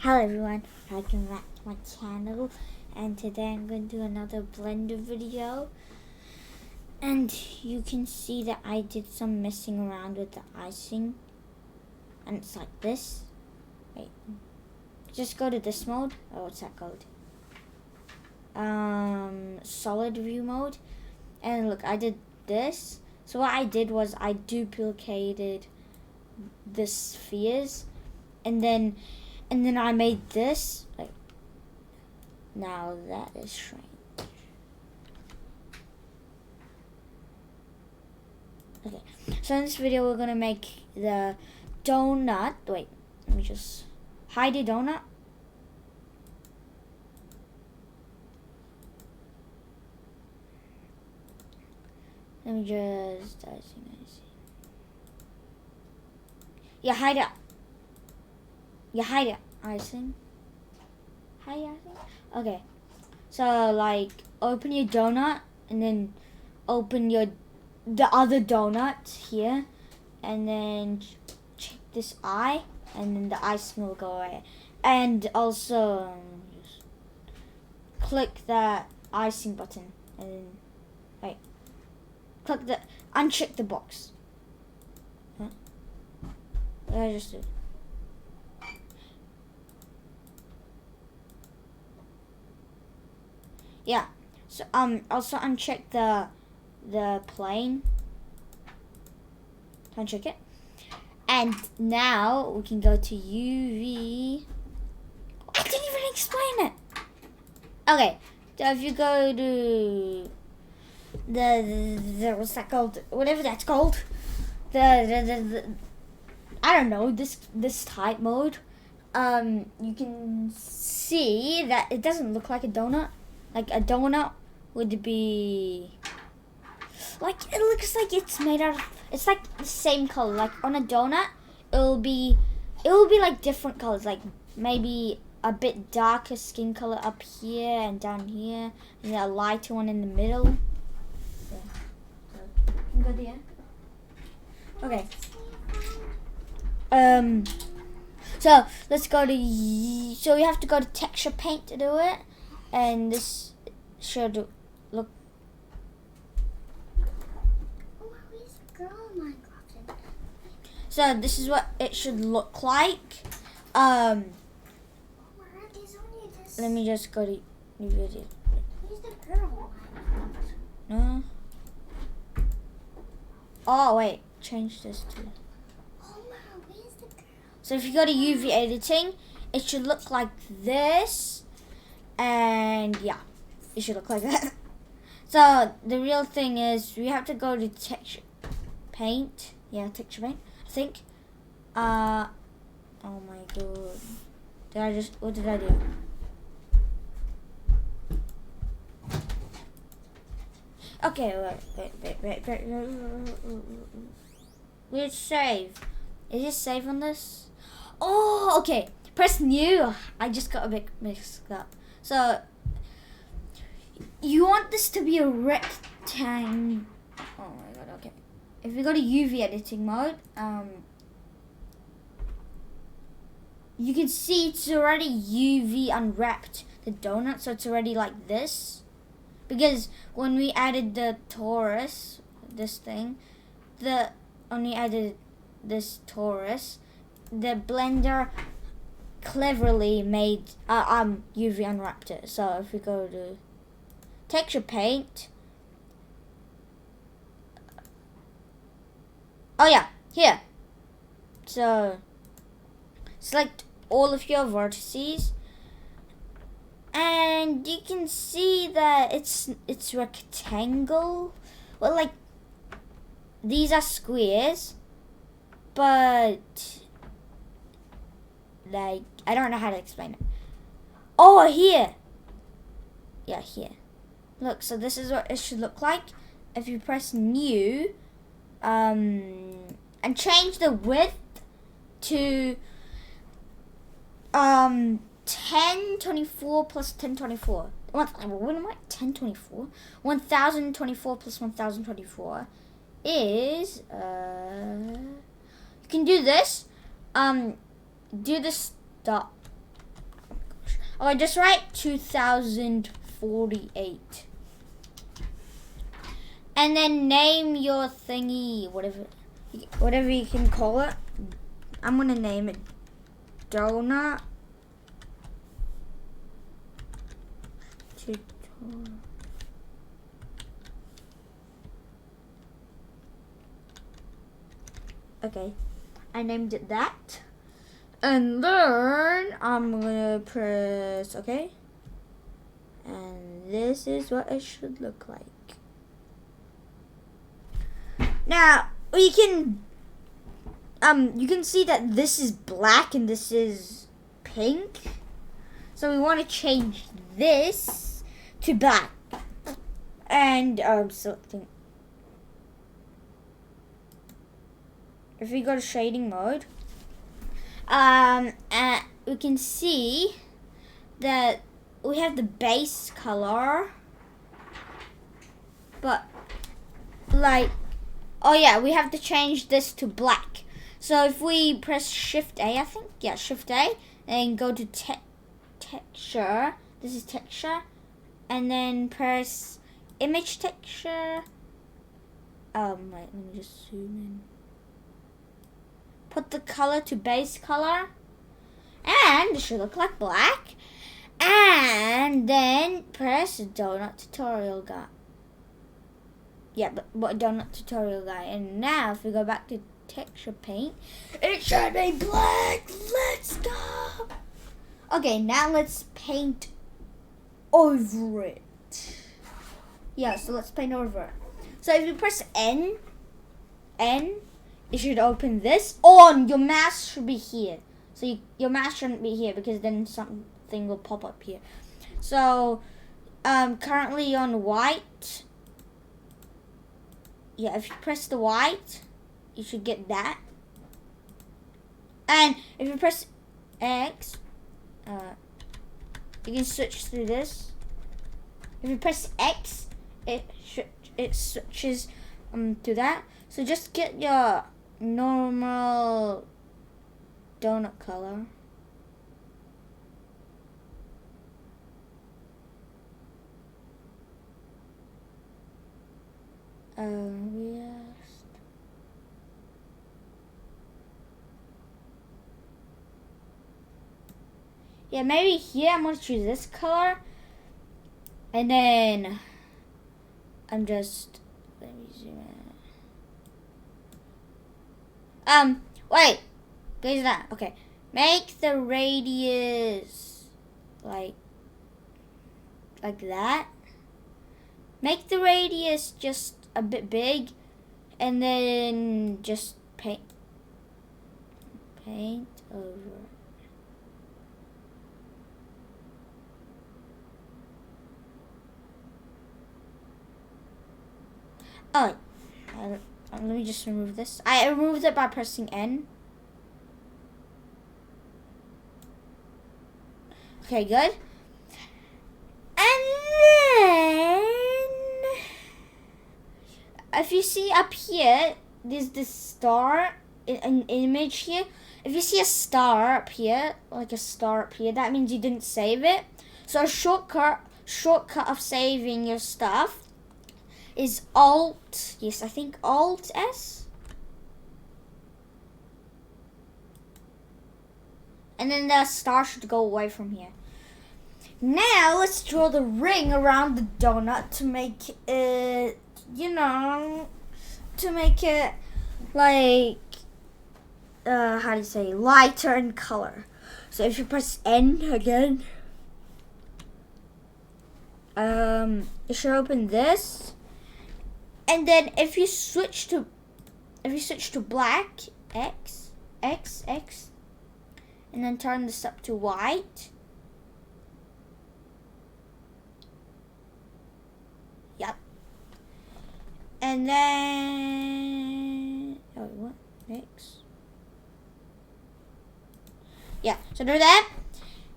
Hello everyone, welcome back to my channel, and today I'm going to do another blender video. And you can see that I did some messing around with the icing, and it's like this. Wait, just go to this mode. Oh, what's that called? Solid view mode. And look, I did this. So what I did was I duplicated the spheres, and then I made this. Like, now that is strange. Okay, so in this video we're gonna make the donut. Wait, let me just hide the donut. Let me just yeah, hide it. Yeah, hide it. Icing. Hide icing. Okay. So like, open your donut and then open the other donut here, and then check this eye, and then the icing will go away. And also just click that icing button, and then wait. Click the uncheck the box. Huh? What did I just do? Yeah. So also uncheck the plane. Uncheck it. And now we can go to UV. I didn't even explain it. Okay. So if you go to the what's that called? Whatever that's called. The I don't know, this type mode. You can see that it doesn't look like a donut. Like a donut would be like, it looks like it's made out of, it's like the same color. Like on a donut, it will be like different colors, like maybe a bit darker skin color up here and down here, and then a lighter one in the middle. Yeah. Go there. Okay. So let's go to, so you have to go to texture paint to do it, and this should look. So this is what it should look like. Let me just go to new video. Where's the girl? No. Oh wait, change this to. Where's the girl? So if you go to UV editing, it should look like this, and yeah, it should look like that. So the real thing is we have to go to texture paint. Yeah, texture paint. I think. Oh my god. What did I do? Okay, wait. Where's save? Is it save on this? Oh, okay. Press new. I just got a bit mixed up. So you want this to be a rectangle. Oh my god, okay. If we go to UV editing mode, you can see it's already UV unwrapped the donut, so it's already like this. Because when we added the torus, this thing, when we added this torus, the blender cleverly made UV unwrapped it. So if we go to texture paint, oh yeah, here. So select all of your vertices, and you can see that it's rectangle. Well, like, these are squares, but like, I don't know how to explain it. Oh, here. Yeah, here. Look, so this is what it should look like. If you press new, and change the width to 1024 plus 1024. What am I? 1024? 1024 plus 1024 is you can do this. Do the stop Oh, just write 2048. And then name your thingy, whatever you can call it. I'm gonna name it donut tutorial. Okay, I named it that. And then I'm gonna press OK. And this is what it should look like. Now you can see that this is black and this is pink. So we want to change this to black. And selecting. If we go to shading mode, we can see that we have the base color, but like, oh yeah, we have to change this to black. So if we press Shift A, I think, yeah, Shift A, and go to texture, this is texture, and then press image texture. Wait, let me just zoom in. Put the color to base color, and it should look like black. And then press donut tutorial guide. Yeah, but donut tutorial guide. And now if we go back to texture paint, it should be black. Let's go. Okay, now let's paint over it. Yeah, so let's paint over it. So if you press N, it should open this. On your mouse should be here. So your mouse shouldn't be here because then something will pop up here. So currently on white. Yeah, if you press the white, you should get that. And if you press X, you can switch through this. If you press X, it switches to that. So just get your normal donut color. Yeah, maybe here I'm gonna choose this color, and then let me zoom in. Wait, guys, that okay? Make the radius like that. Make the radius just a bit big, and then just paint over. Oh, let me just remove this. I removed it by pressing N. Okay, good. And then, if you see up here, there's this star, an image here. If you see a star up here, like a star up here, that means you didn't save it. So a shortcut of saving your stuff is Alt, yes, I think Alt S. And then the star should go away from here. Now let's draw the ring around the donut to make it, to make it like, how do you say, lighter in color. So if you press N again, it should open this. And then if you switch to black, X, and then turn this up to white. Yep. And then, oh, what? X. Yeah, so do that.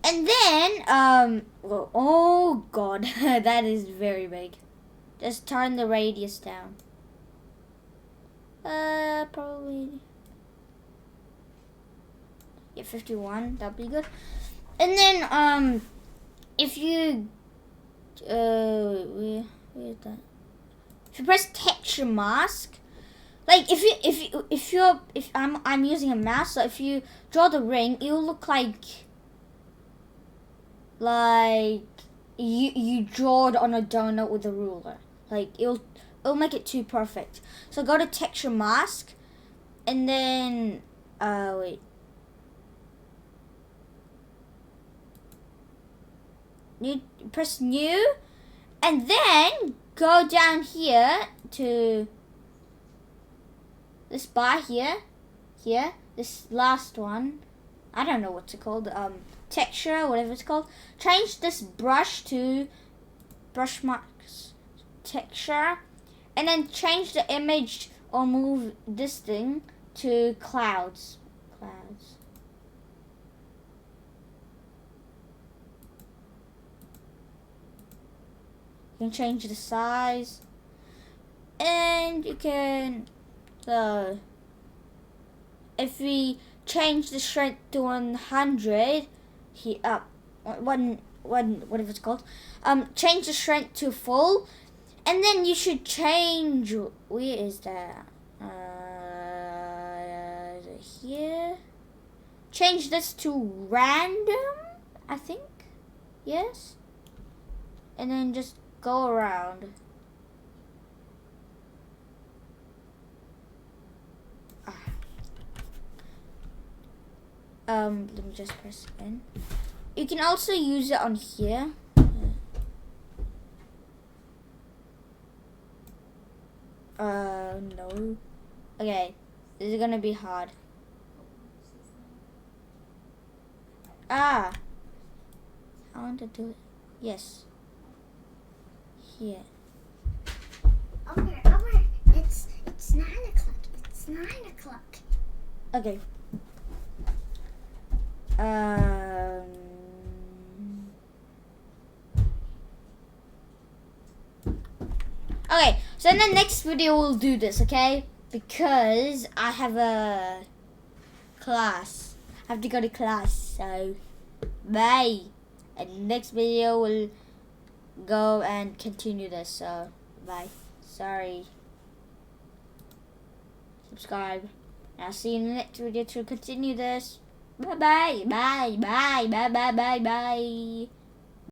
And then, oh God, that is very big. Just turn the radius down. Probably. Yeah, 51. That'd be good. And then, if you where is that? If you press texture mask, like if I'm using a mouse, so if you draw the ring, it'll look like you draw it on a donut with a ruler. Like it'll make it too perfect. So go to texture mask, and then wait. You press new, and then go down here to this bar here, this last one. I don't know what's it called. Texture, whatever it's called. Change this brush to brush marks texture, and then change the image or move this thing to clouds. You can change the size, and you can, if we change the strength to 100, whatever it's called, change the strength to full, and then you should change, where is that, is it here? Change this to random, I think, yes, and then just go around. Let me just press N. You can also use it on here. No. Okay, this is gonna be hard. I want to do it. Yes. Here. Over. It's 9 o'clock. It's 9 o'clock. Okay. Okay, so in the next video we'll do this, okay? Because I have a class. I have to go to class, so bye. And next video we'll go and continue this, so bye. Sorry. Subscribe. I'll see you in the next video to continue this. Bye bye. Bye.